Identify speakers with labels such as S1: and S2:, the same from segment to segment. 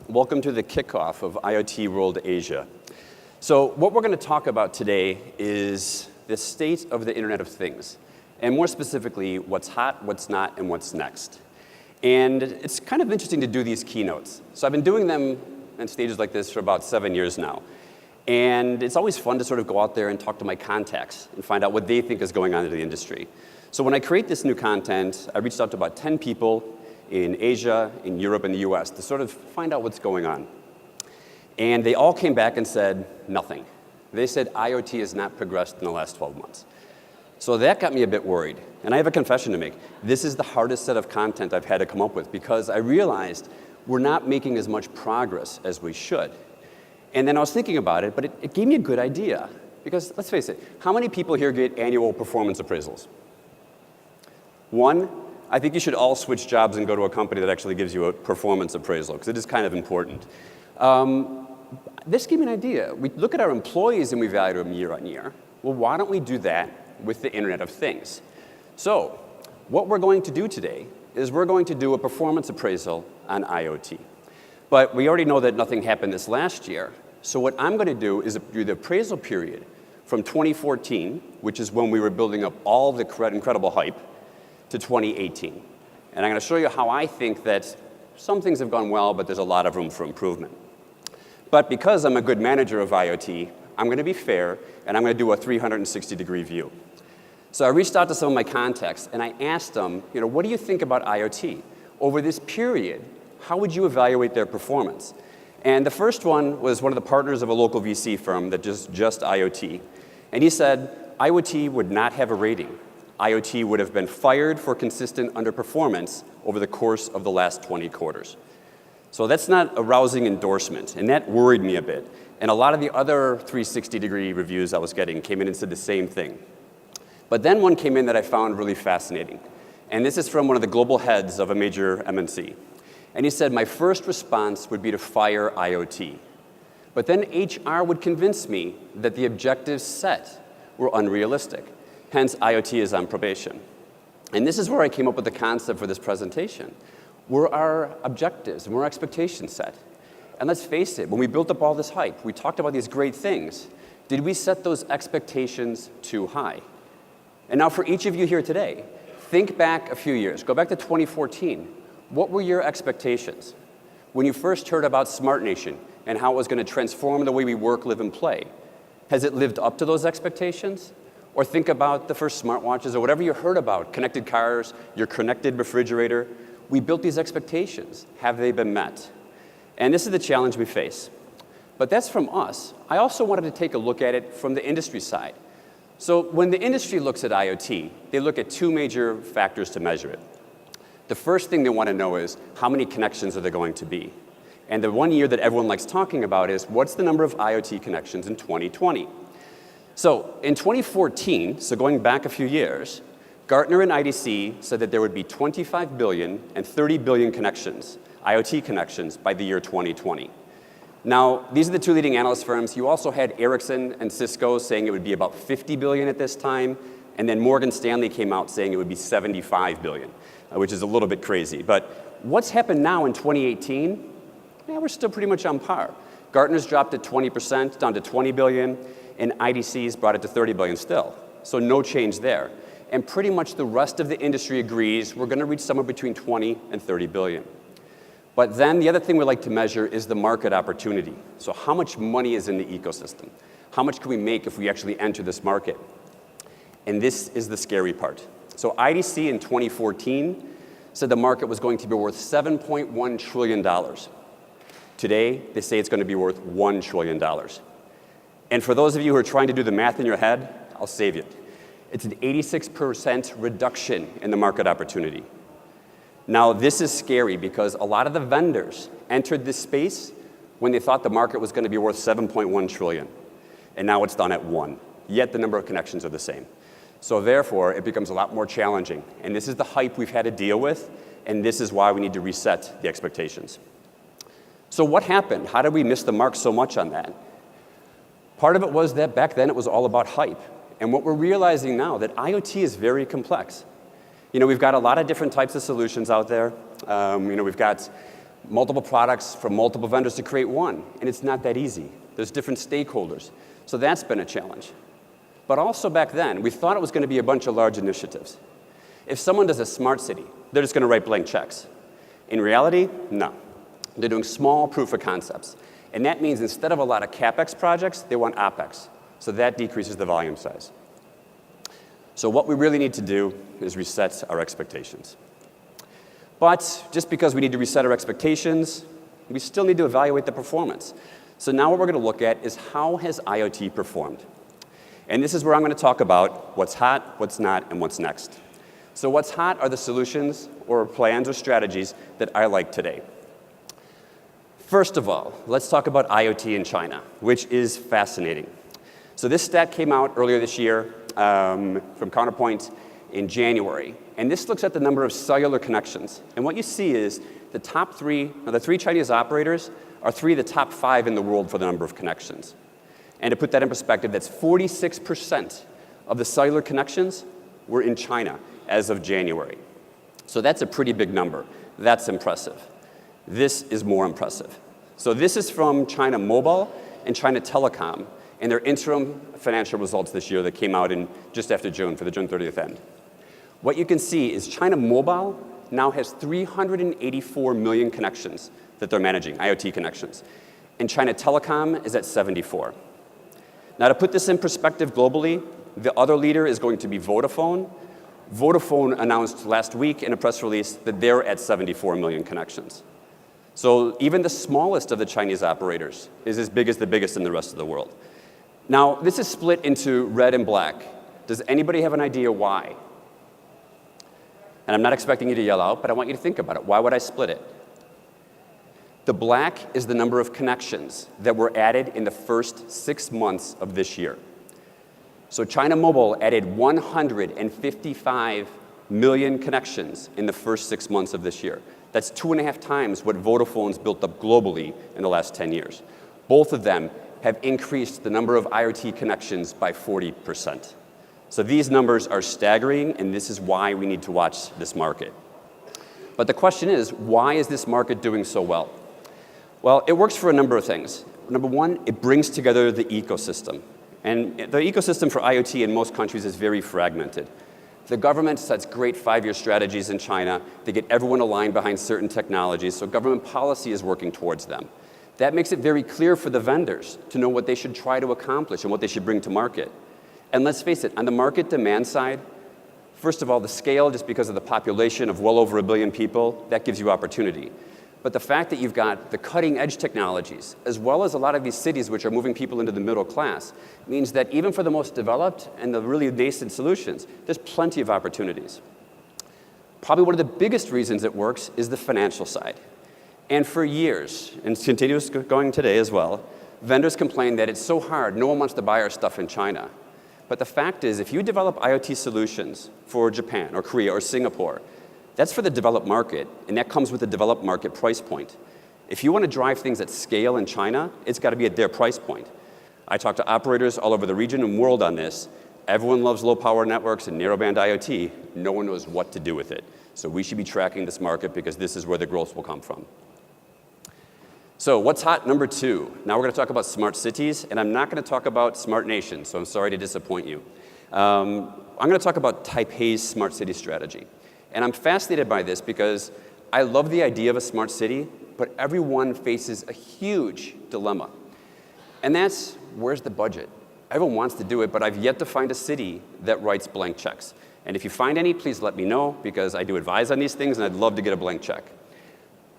S1: Welcome to the kickoff of IoT World Asia. So what we're going to talk about today is the state of the Internet of Things, and more specifically, what's hot, what's not, and what's next. And it's kind of interesting to do these keynotes. So I've been doing them on stages like this for about 7 years now. And it's always fun to sort of go out there and talk to my contacts and find out what they think is going on in the industry. So when I create this new content, I reached out to about 10 people in Asia, in Europe, and the US to sort of find out what's going on. And they all came back and said nothing. They said IoT has not progressed in the last 12 months. So that got me a bit worried. And I have a confession to make. This is the hardest set of content I've had to come up with because I realized we're not making as much progress as we should. And then I was thinking about it, but it gave me a good idea. Because let's face it, how many people here get annual performance appraisals? One. I think you should all switch jobs and go to a company that actually gives you a performance appraisal, because it is kind of important. This gave me an idea. We look at our employees and we value them year on year. Well, why don't we do that with the Internet of Things? So what we're going to do today is we're going to do a performance appraisal on IoT. But we already know that nothing happened this last year. So what I'm going to do is do the appraisal period from 2014, which is when we were building up all the incredible hype, to 2018. And I'm going to show you how I think that some things have gone well, but there's a lot of room for improvement. But because I'm a good manager of IoT, I'm going to be fair, and I'm going to do a 360-degree view. So I reached out to some of my contacts, and I asked them, what do you think about IoT? Over this period, how would you evaluate their performance? And the first one was one of the partners of a local VC firm that just IoT. And he said, IoT would not have a rating. IoT would have been fired for consistent underperformance over the course of the last 20 quarters. So that's not a rousing endorsement, and that worried me a bit. And a lot of the other 360-degree reviews I was getting came in and said the same thing. But then one came in that I found really fascinating. And this is from one of the global heads of a major MNC. And he said, my first response would be to fire IoT. But then HR would convince me that the objectives set were unrealistic. Hence, IoT is on probation. And this is where I came up with the concept for this presentation. Were our objectives and were our expectations set? And let's face it, when we built up all this hype, we talked about these great things. Did we set those expectations too high? And now for each of you here today, think back a few years. Go back to 2014. What were your expectations? When you first heard about Smart Nation and how it was going to transform the way we work, live, and play, has it lived up to those expectations? Or think about the first smartwatches or whatever you heard about, connected cars, your connected refrigerator. We built these expectations. Have they been met? And this is the challenge we face. But that's from us. I also wanted to take a look at it from the industry side. So when the industry looks at IoT, they look at two major factors to measure it. The first thing they want to know is how many connections are there going to be? And the one year that everyone likes talking about is what's the number of IoT connections in 2020? So in 2014, so going back a few years, Gartner and IDC said that there would be 25 billion and 30 billion connections, IoT connections, by the year 2020. Now, these are the two leading analyst firms. You also had Ericsson and Cisco saying it would be about 50 billion at this time, and then Morgan Stanley came out saying it would be 75 billion, which is a little bit crazy. But what's happened now in 2018? Yeah, we're still pretty much on par. Gartner's dropped it 20%, down to 20 billion. And IDC's brought it to 30 billion still. So no change there. And pretty much the rest of the industry agrees we're going to reach somewhere between 20 and 30 billion. But then the other thing we like to measure is the market opportunity. So how much money is in the ecosystem? How much can we make if we actually enter this market? And this is the scary part. So IDC in 2014 said the market was going to be worth $7.1 trillion. Today, they say it's going to be worth $1 trillion. And for those of you who are trying to do the math in your head, I'll save you. It's an 86% reduction in the market opportunity. Now, this is scary because a lot of the vendors entered this space when they thought the market was going to be worth 7.1 trillion. And now it's done at 1. Yet the number of connections are the same. So therefore, it becomes a lot more challenging. And this is the hype we've had to deal with, and this is why we need to reset the expectations. So what happened? How did we miss the mark so much on that? Part of it was that back then it was all about hype. And what we're realizing now, that IoT is very complex. We've got a lot of different types of solutions out there. We've got multiple products from multiple vendors to create one, and it's not that easy. There's different stakeholders. So that's been a challenge. But also back then, we thought it was going to be a bunch of large initiatives. If someone does a smart city, they're just going to write blank checks. In reality, no. They're doing small proof of concepts. And that means instead of a lot of CapEx projects, they want OpEx. So that decreases the volume size. So what we really need to do is reset our expectations. But just because we need to reset our expectations, we still need to evaluate the performance. So now what we're going to look at is how has IoT performed? And this is where I'm going to talk about what's hot, what's not, and what's next. So what's hot are the solutions or plans or strategies that I like today. First of all, let's talk about IoT in China, which is fascinating. So this stat came out earlier this year from Counterpoint in January. And this looks at the number of cellular connections. And what you see is the three Chinese operators are three of the top 5 in the world for the number of connections. And to put that in perspective, that's 46% of the cellular connections were in China as of January. So that's a pretty big number. That's impressive. This is more impressive. So this is from China Mobile and China Telecom and their interim financial results this year that came out in just after June, for the June 30th end. What you can see is China Mobile now has 384 million connections that they're managing, IoT connections. And China Telecom is at 74. Now, to put this in perspective globally, the other leader is going to be Vodafone. Vodafone announced last week in a press release that they're at 74 million connections. So even the smallest of the Chinese operators is as big as the biggest in the rest of the world. Now, this is split into red and black. Does anybody have an idea why? And I'm not expecting you to yell out, but I want you to think about it. Why would I split it? The black is the number of connections that were added in the first 6 months of this year. So China Mobile added 155 million connections in the first 6 months of this year. That's 2.5 times what Vodafone's built up globally in the last 10 years. Both of them have increased the number of IoT connections by 40%. So these numbers are staggering, and this is why we need to watch this market. But the question is, why is this market doing so well? Well, it works for a number of things. Number one, it brings together the ecosystem. And the ecosystem for IoT in most countries is very fragmented. The government sets great 5-year strategies in China. They get everyone aligned behind certain technologies, so government policy is working towards them. That makes it very clear for the vendors to know what they should try to accomplish and what they should bring to market. And let's face it, on the market demand side, first of all, the scale, just because of the population of well over 1 billion people, that gives you opportunity. But the fact that you've got the cutting edge technologies, as well as a lot of these cities which are moving people into the middle class, means that even for the most developed and the really nascent solutions, there's plenty of opportunities. Probably one of the biggest reasons it works is the financial side. And for years, and continues going today as well, vendors complain that it's so hard, no one wants to buy our stuff in China. But the fact is, if you develop IoT solutions for Japan or Korea or Singapore, that's for the developed market, and that comes with the developed market price point. If you want to drive things at scale in China, it's got to be at their price point. I talk to operators all over the region and world on this. Everyone loves low-power networks and narrowband IoT. No one knows what to do with it. So we should be tracking this market because this is where the growth will come from. So what's hot? Number 2. Now we're going to talk about smart cities, and I'm not going to talk about smart nations, so I'm sorry to disappoint you. I'm going to talk about Taipei's smart city strategy. And I'm fascinated by this because I love the idea of a smart city, but everyone faces a huge dilemma. And that's, where's the budget? Everyone wants to do it, but I've yet to find a city that writes blank checks. And if you find any, please let me know, because I do advise on these things, and I'd love to get a blank check.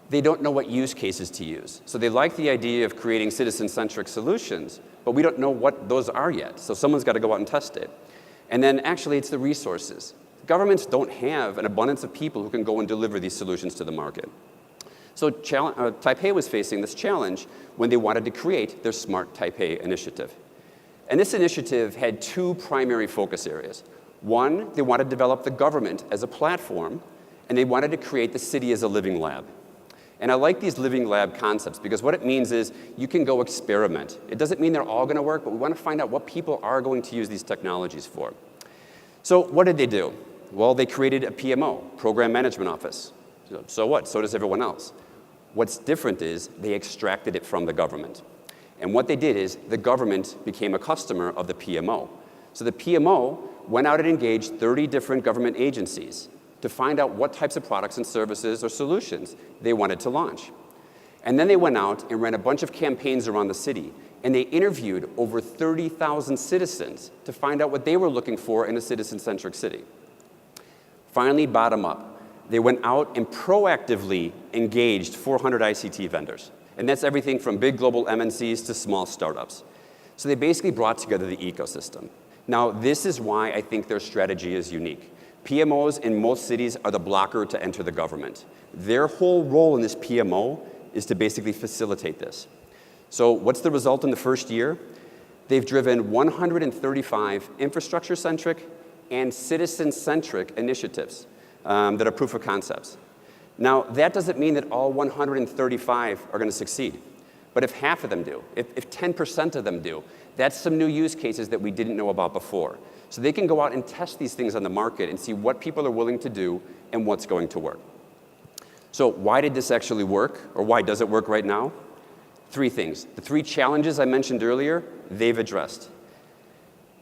S1: They don't know what use cases to use. So they like the idea of creating citizen-centric solutions, but we don't know what those are yet. So someone's got to go out and test it. And then actually, it's the resources. Governments don't have an abundance of people who can go and deliver these solutions to the market. So Taipei was facing this challenge when they wanted to create their Smart Taipei initiative. And this initiative had 2 primary focus areas. One, they wanted to develop the government as a platform, and they wanted to create the city as a living lab. And I like these living lab concepts because what it means is you can go experiment. It doesn't mean they're all going to work, but we want to find out what people are going to use these technologies for. So what did they do? Well, they created a PMO, Program Management Office. So what? So does everyone else. What's different is they extracted it from the government. And what they did is the government became a customer of the PMO. So the PMO went out and engaged 30 different government agencies to find out what types of products and services or solutions they wanted to launch. And then they went out and ran a bunch of campaigns around the city, and they interviewed over 30,000 citizens to find out what they were looking for in a citizen-centric city. Finally, bottom up, they went out and proactively engaged 400 ICT vendors. And that's everything from big global MNCs to small startups. So they basically brought together the ecosystem. Now, this is why I think their strategy is unique. PMOs in most cities are the blocker to enter the government. Their whole role in this PMO is to basically facilitate this. So what's the result in the first year? They've driven 135 infrastructure-centric and citizen-centric initiatives that are proof of concepts. Now, that doesn't mean that all 135 are going to succeed. But if half of them do, if 10% of them do, that's some new use cases that we didn't know about before. So they can go out and test these things on the market and see what people are willing to do and what's going to work. So why did this actually work, or why does it work right now? 3 things. The 3 challenges I mentioned earlier, they've addressed.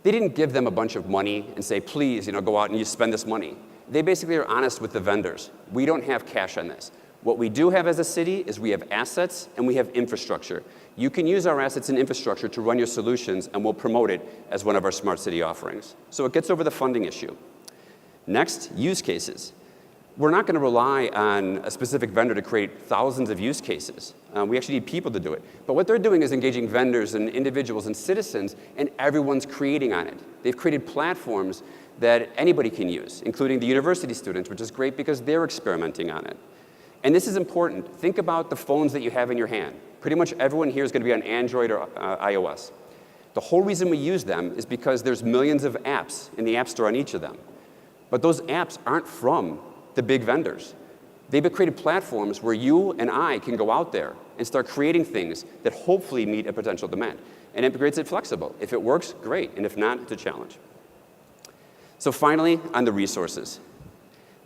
S1: They didn't give them a bunch of money and say, please, go out and you spend this money. They basically are honest with the vendors. We don't have cash on this. What we do have as a city is we have assets and we have infrastructure. You can use our assets and infrastructure to run your solutions, and we'll promote it as one of our smart city offerings. So it gets over the funding issue. Next, use cases. We're not going to rely on a specific vendor to create thousands of use cases. We actually need people to do it. But what they're doing is engaging vendors and individuals and citizens, and everyone's creating on it. They've created platforms that anybody can use, including the university students, which is great because they're experimenting on it. And this is important. Think about the phones that you have in your hand. Pretty much everyone here is going to be on Android or iOS. The whole reason we use them is because there's millions of apps in the App Store on each of them. But those apps aren't from the big vendors. They've created platforms where you and I can go out there and start creating things that hopefully meet a potential demand. And it creates it flexible. If it works, great. And if not, it's a challenge. So finally, on the resources.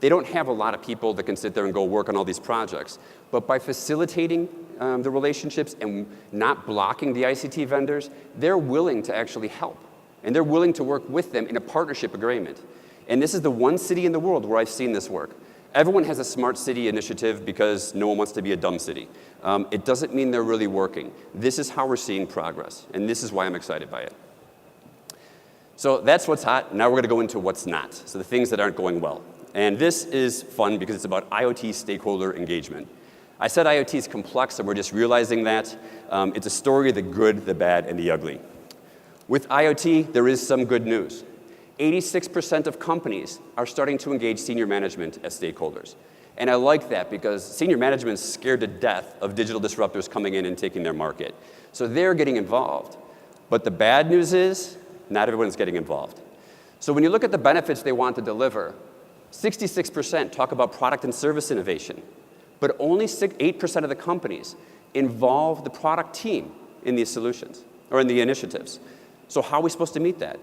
S1: They don't have a lot of people that can sit there and go work on all these projects. But by facilitating the relationships and not blocking the ICT vendors, they're willing to actually help. And they're willing to work with them in a partnership agreement. And this is the one city in the world where I've seen this work. Everyone has a smart city initiative because no one wants to be a dumb city. It doesn't mean they're really working. This is how we're seeing progress. And this is why I'm excited by it. So that's what's hot. Now we're going to go into what's not. So the things that aren't going well. And this is fun because it's about IoT stakeholder engagement. I said IoT is complex, and we're just realizing that. It's a story of the good, the bad, and the ugly. With IoT, there is some good news. 86% of companies are starting to engage senior management as stakeholders. And I like that because senior management is scared to death of digital disruptors coming in and taking their market. So they're getting involved. But the bad news is not everyone's getting involved. So when you look at the benefits they want to deliver, 66% talk about product and service innovation, but only 8% of the companies involve the product team in these solutions or in the initiatives. So how are we supposed to meet that?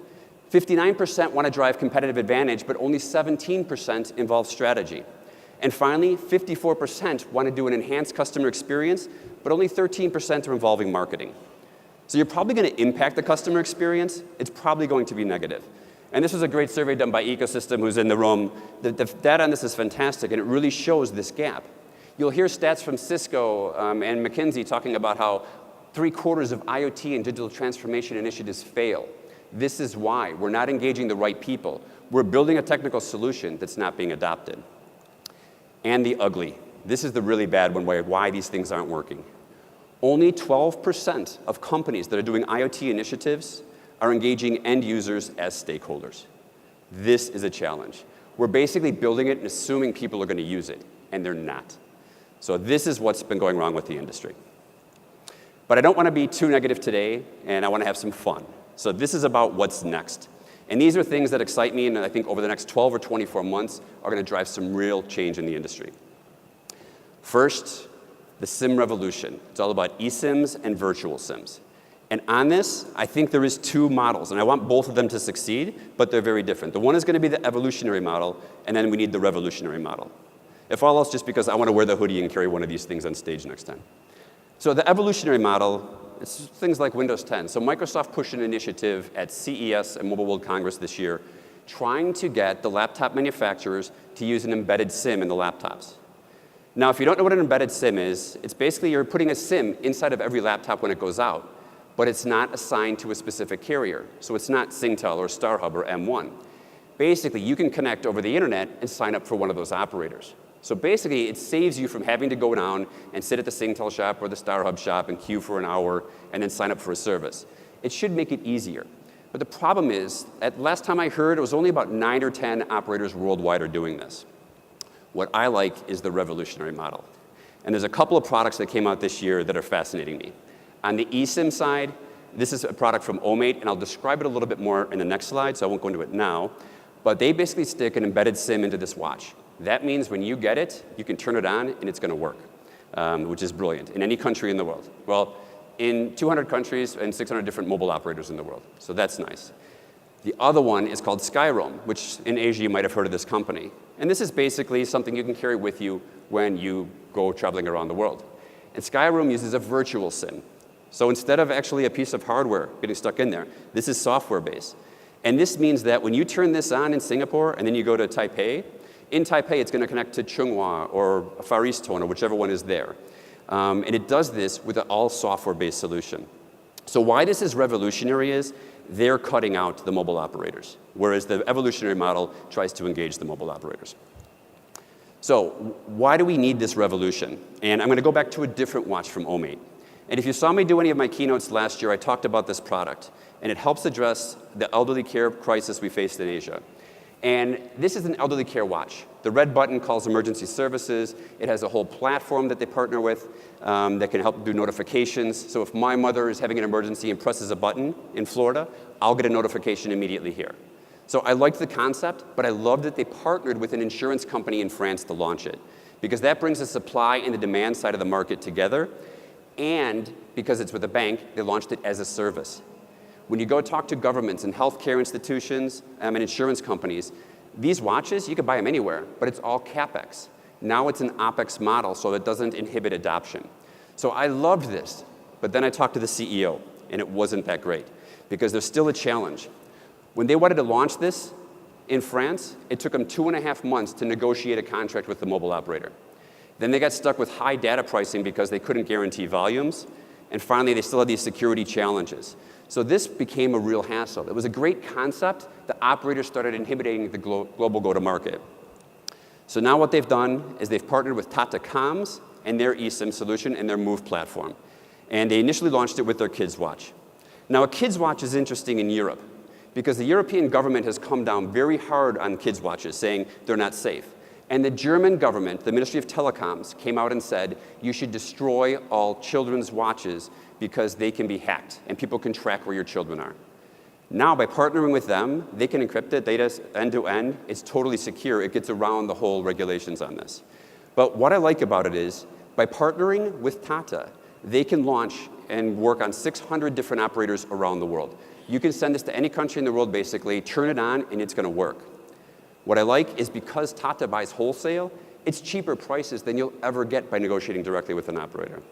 S1: 59% want to drive competitive advantage, but only 17% involve strategy. And finally, 54% want to do an enhanced customer experience, but only 13% are involving marketing. So you're probably going to impact the customer experience. It's probably going to be negative. And this was a great survey done by Ecosystem, who's in the room. The data on this is fantastic, and it really shows this gap. You'll hear stats from Cisco and McKinsey talking about how 3/4 of IoT and digital transformation initiatives fail. This is why. We're not engaging the right people. We're building a technical solution that's not being adopted. And the ugly. This is the really bad one, why these things aren't working. Only 12% of companies that are doing IoT initiatives are engaging end users as stakeholders. This is a challenge. We're basically building it and assuming people are going to use it, and they're not. So this is what's been going wrong with the industry. But I don't want to be too negative today, and I want to have some fun. So this is about what's next. And these are things that excite me, and I think over the next 12 or 24 months are going to drive some real change in the industry. First, the SIM revolution. It's all about eSIMs and virtual SIMs. And on this, I think there is two models, and I want both of them to succeed, but they're very different. The one is going to be the evolutionary model, and then we need the revolutionary model. If all else, just because I want to wear the hoodie and carry one of these things on stage next time. So the evolutionary model, it's things like Windows 10. So Microsoft pushed an initiative at CES and Mobile World Congress this year, trying to get the laptop manufacturers to use an embedded SIM in the laptops. Now, if you don't know what an embedded SIM is, it's basically you're putting a SIM inside of every laptop when it goes out, but it's not assigned to a specific carrier. So it's not Singtel or StarHub or M1. Basically, you can connect over the internet and sign up for one of those operators. So basically, it saves you from having to go down and sit at the Singtel shop or the StarHub shop and queue for an hour and then sign up for a service. It should make it easier. But the problem is, at last time I heard, it was only about 9 or 10 operators worldwide are doing this. What I like is the revolutionary model. And there's a couple of products that came out this year that are fascinating me. On the eSIM side, this is a product from Omate, and I'll describe it a little bit more in the next slide, so I won't go into it now. But they basically stick an embedded SIM into this watch. That means when you get it, you can turn it on, and it's going to work, which is brilliant, in any country in the world. Well, in 200 countries and 600 different mobile operators in the world, so that's nice. The other one is called Skyroam, which in Asia you might have heard of this company. And this is basically something you can carry with you when you go traveling around the world. And Skyroam uses a virtual SIM. So instead of actually a piece of hardware getting stuck in there, this is software-based. And this means that when you turn this on in Singapore and then you go to Taipei, in Taipei it's going to connect to Tsinghua or Far East Tone or whichever one is there. And it does this with an all software-based solution. So why this is revolutionary is they're cutting out the mobile operators, whereas the evolutionary model tries to engage the mobile operators. So why do we need this revolution? And I'm going to go back to a different watch from Omate. And if you saw me do any of my keynotes last year, I talked about this product. And it helps address the elderly care crisis we faced in Asia. And this is an elderly care watch. The red button calls emergency services. It has a whole platform that they partner with that can help do notifications. So if my mother is having an emergency and presses a button in Florida, I'll get a notification immediately here. So I liked the concept, but I loved that they partnered with an insurance company in France to launch it, because that brings the supply and the demand side of the market together. And because it's with a bank, they launched it as a service. When you go talk to governments and healthcare institutions and insurance companies, these watches, you can buy them anywhere, but it's all CapEx. Now it's an OpEx model, so it doesn't inhibit adoption. So I loved this, but then I talked to the CEO, and it wasn't that great, because there's still a challenge. When they wanted to launch this in France, it took them 2.5 months to negotiate a contract with the mobile operator. Then they got stuck with high data pricing because they couldn't guarantee volumes, and finally they still had these security challenges. So this became a real hassle. It was a great concept. The operators started inhibiting the global go-to-market. So now what they've done is they've partnered with Tata Comms and their eSIM solution and their Move platform. And they initially launched it with their kids' watch. Now a kids' watch is interesting in Europe because the European government has come down very hard on kids' watches, saying they're not safe. And the German government, the Ministry of Telecoms, came out and said, you should destroy all children's watches because they can be hacked and people can track where your children are. Now, by partnering with them, they can encrypt the data end to end. It's totally secure. It gets around the whole regulations on this. But what I like about it is, by partnering with Tata, they can launch and work on 600 different operators around the world. You can send this to any country in the world, basically, turn it on, and it's going to work. What I like is because Tata buys wholesale, it's cheaper prices than you'll ever get by negotiating directly with an operator.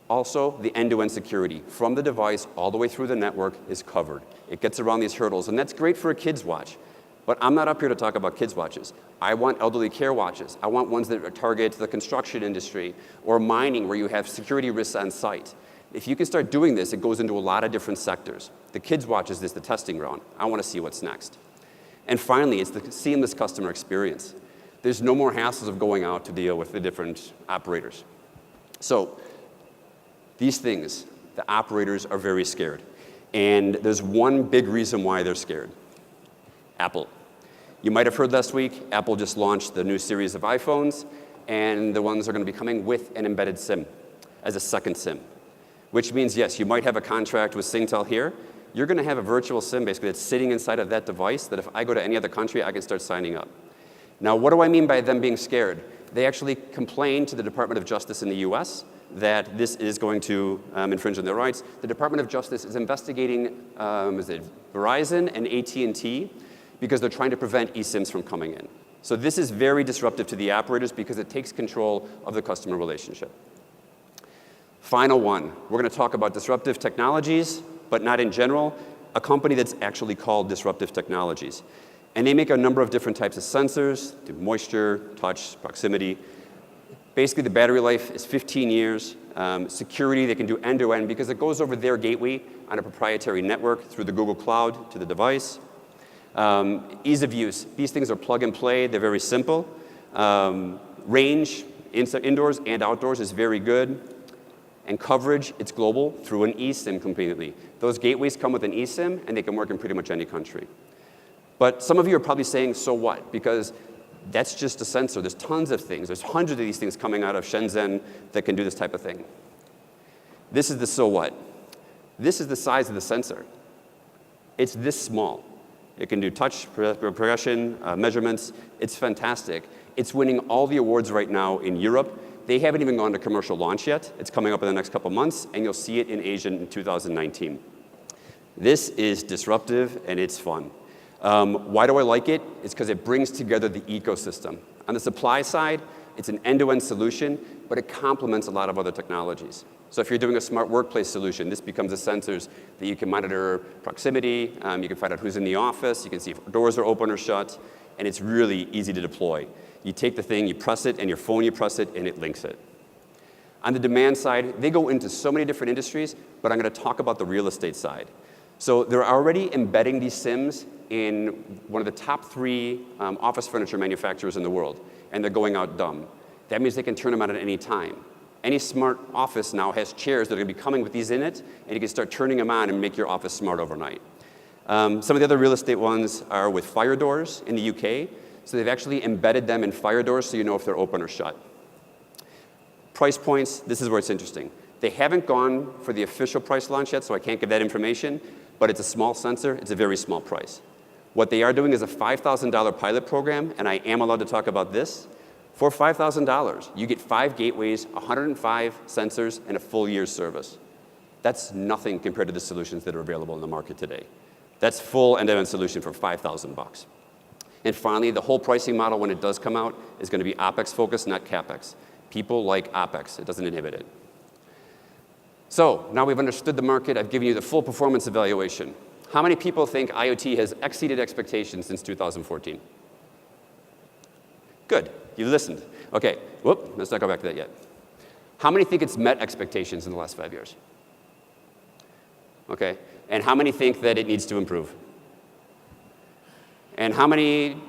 S1: Also, the end-to-end security from the device all the way through the network is covered. It gets around these hurdles, and that's great for a kid's watch. But I'm not up here to talk about kids' watches. I want elderly care watches. I want ones that target the construction industry or mining where you have security risks on site. If you can start doing this, it goes into a lot of different sectors. The kids' watches is the testing ground. I want to see what's next. And finally, it's the seamless customer experience. There's no more hassles of going out to deal with the different operators. So these things, the operators are very scared. And there's one big reason why they're scared. Apple. You might have heard last week, Apple just launched the new series of iPhones, and the ones are going to be coming with an embedded SIM as a second SIM, which means, yes, you might have a contract with Singtel here. You're going to have a virtual SIM, basically, that's sitting inside of that device that if I go to any other country, I can start signing up. Now, what do I mean by them being scared? They actually complained to the Department of Justice in the US that this is going to infringe on their rights. The Department of Justice is investigating is it Verizon and AT&T because they're trying to prevent eSIMs from coming in. So this is very disruptive to the operators because it takes control of the customer relationship. Final one, we're going to talk about disruptive technologies, but not in general, a company that's actually called Disruptive Technologies. And they make a number of different types of sensors, do moisture, touch, proximity. Basically, the battery life is 15 years. Security, they can do end-to-end because it goes over their gateway on a proprietary network through the Google Cloud to the device. Ease of use, these things are plug and play, they're very simple. Range, indoors and outdoors is very good. And coverage, it's global through an eSIM completely. Those gateways come with an eSIM, and they can work in pretty much any country. But some of you are probably saying, so what? Because that's just a sensor. There's tons of things. There's hundreds of these things coming out of Shenzhen that can do this type of thing. This is the so what. This is the size of the sensor. It's this small. It can do touch, progression, measurements. It's fantastic. It's winning all the awards right now in Europe. They haven't even gone to commercial launch yet. It's coming up in the next couple months, and you'll see it in Asia in 2019. This is disruptive, and it's fun. Why do I like it? It's because it brings together the ecosystem. On the supply side, it's an end-to-end solution, but it complements a lot of other technologies. So if you're doing a smart workplace solution, this becomes the sensors that you can monitor proximity, you can find out who's in the office, you can see if doors are open or shut, and it's really easy to deploy. You take the thing, you press it, and your phone, you press it, and it links it. On the demand side, they go into so many different industries, but I'm going to talk about the real estate side. So they're already embedding these SIMs in one of the top 3 office furniture manufacturers in the world, and they're going out dumb. That means they can turn them on at any time. Any smart office now has chairs that are going to be coming with these in it, and you can start turning them on and make your office smart overnight. Some of the other real estate ones are with fire doors in the UK. So they've actually embedded them in fire doors so you know if they're open or shut. Price points, this is where it's interesting. They haven't gone for the official price launch yet, so I can't give that information, but it's a small sensor, it's a very small price. What they are doing is a $5,000 pilot program, and I am allowed to talk about this. For $5,000, you get 5 gateways, 105 sensors, and a full year's service. That's nothing compared to the solutions that are available in the market today. That's full end-to-end solution for $5,000. And finally, the whole pricing model, when it does come out, is going to be OpEx focused, not CapEx. People like OpEx. It doesn't inhibit it. So now we've understood the market. I've given you the full performance evaluation. How many people think IoT has exceeded expectations since 2014? Good. You listened. OK. Whoop. Let's not go back to that yet. How many think it's met expectations in the last 5 years? OK. And how many think that it needs to improve? And how many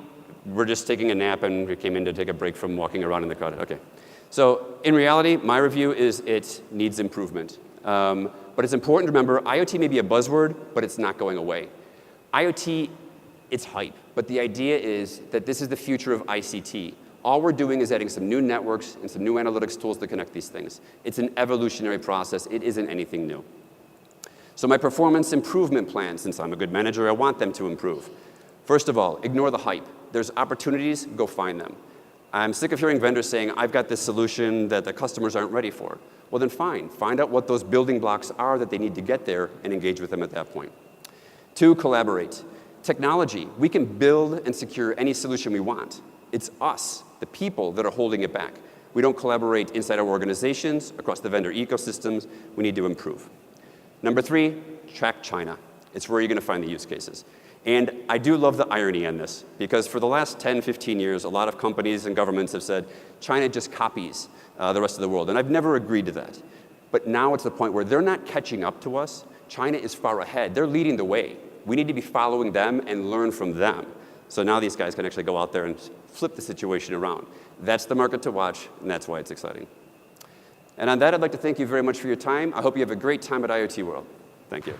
S1: were just taking a nap and we came in to take a break from walking around in the crowd? OK. So in reality, my review is it needs improvement. But it's important to remember, IoT may be a buzzword, but it's not going away. IoT, it's hype. But the idea is that this is the future of ICT. All we're doing is adding some new networks and some new analytics tools to connect these things. It's an evolutionary process. It isn't anything new. So my performance improvement plan, since I'm a good manager, I want them to improve. First of all, ignore the hype. There's opportunities, go find them. I'm sick of hearing vendors saying, I've got this solution that the customers aren't ready for. Well, then fine. Find out what those building blocks are that they need to get there and engage with them at that point. 2, collaborate. Technology. We can build and secure any solution we want. It's us, the people, that are holding it back. We don't collaborate inside our organizations, across the vendor ecosystems. We need to improve. Number 3, track China. It's where you're going to find the use cases. And I do love the irony in this, because for the last 10, 15 years, a lot of companies and governments have said, China just copies the rest of the world. And I've never agreed to that. But now it's the point where they're not catching up to us. China is far ahead. They're leading the way. We need to be following them and learn from them. So now these guys can actually go out there and flip the situation around. That's the market to watch, and that's why it's exciting. And on that, I'd like to thank you very much for your time. I hope you have a great time at IoT World. Thank you.